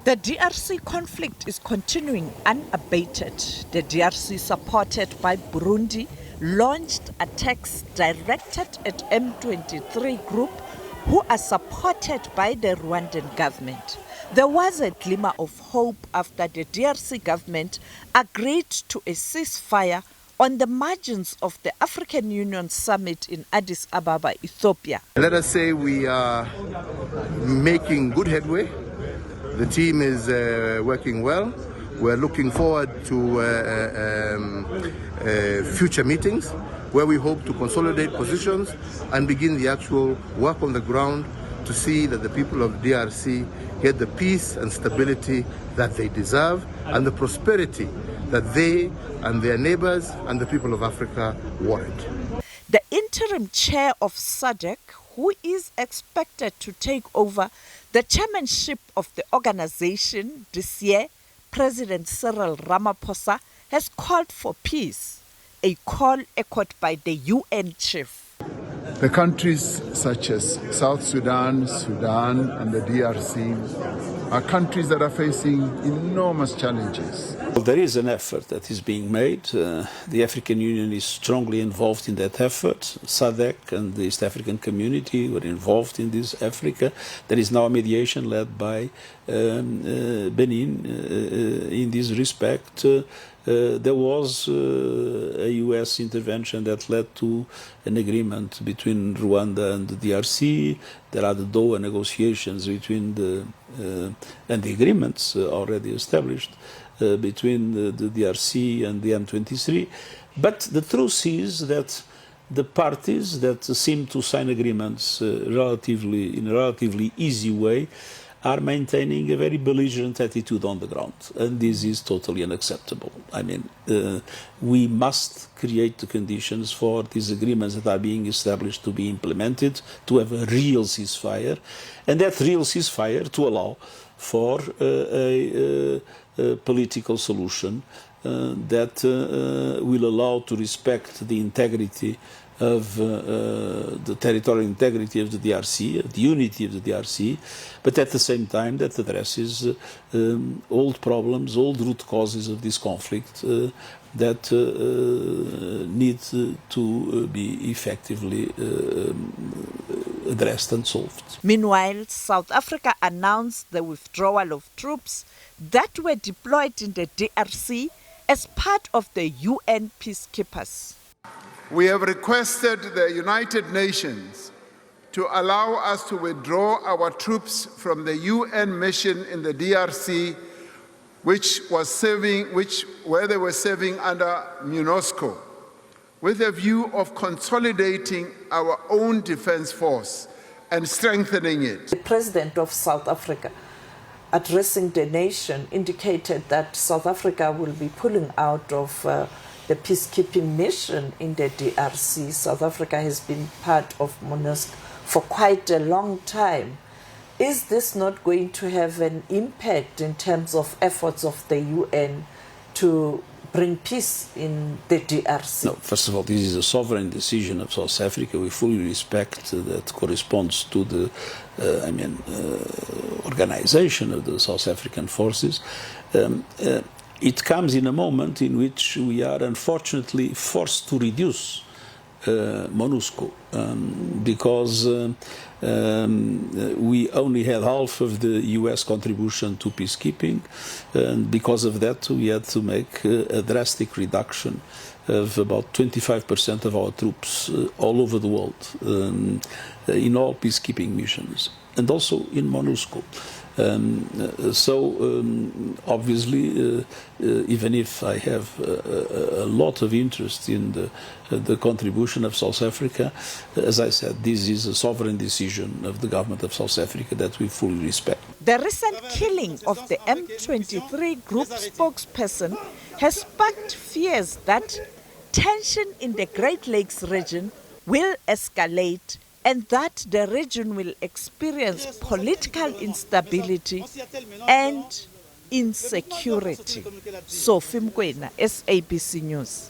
The DRC conflict is continuing unabated. The DRC, supported by Burundi, launched attacks directed at M23 group who are supported by the Rwandan government. There was a glimmer of hope after the DRC government agreed to a ceasefire on the margins of the African Union summit in Addis Ababa, Ethiopia. Let us say we are making good headway. The team is working well. We're looking forward to future meetings where we hope to consolidate positions and begin the actual work on the ground to see that the people of DRC get the peace and stability that they deserve and the prosperity that they and their neighbors and the people of Africa warrant. The interim chair of SADC, who is expected to take over the chairmanship of the organization this year, President Cyril Ramaphosa, has called for peace, a call echoed by the UN chief. The countries such as South Sudan, Sudan, and the DRC are countries that are facing enormous challenges. Well, there is an effort that is being made. The African Union is strongly involved in that effort. SADC and the East African community were involved in this Africa. There is now a mediation led by Benin in this respect. There was a US intervention that led to an agreement between Rwanda and the DRC. There are the Doha negotiations between and the agreements already established between the DRC and the M33. But the truth is that the parties that seem to sign agreements in a relatively easy way are maintaining a very belligerent attitude on the ground, and this is totally unacceptable. I mean, we must create the conditions for these agreements that are being established to be implemented, to have a real ceasefire, and that real ceasefire to allow for a political solution that will allow to respect the integrity of the territorial integrity of the DRC, the unity of the DRC, but at the same time that addresses old problems, old root causes of this conflict that need to be effectively addressed and solved. Meanwhile, South Africa announced the withdrawal of troops that were deployed in the DRC as part of the UN peacekeepers. We have requested the United Nations to allow us to withdraw our troops from the UN mission in the DRC, where they were serving under MONUSCO, with a view of consolidating our own defense force and strengthening it. The President of South Africa, addressing the nation, indicated that South Africa will be pulling out of the peacekeeping mission in the DRC. South Africa has been part of MONUSCO for quite a long time. Is this not going to have an impact in terms of efforts of the UN to bring peace in the DRC? No, first of all, this is a sovereign decision of South Africa. We fully respect that corresponds to the organization of the South African forces. It comes in a moment in which we are unfortunately forced to reduce MONUSCO because we only had half of the US contribution to peacekeeping, and because of that we had to make a drastic reduction of about 25% of our troops all over the world in all peacekeeping missions and also in MONUSCO. Obviously, even if I have a lot of interest in the contribution of South Africa, as I said, this is a sovereign decision of the government of South Africa that we fully respect. The recent killing of the M23 group spokesperson has sparked fears that tension in the Great Lakes region will escalate and that the region will experience political instability and insecurity. Sophie Mkwena, SABC News.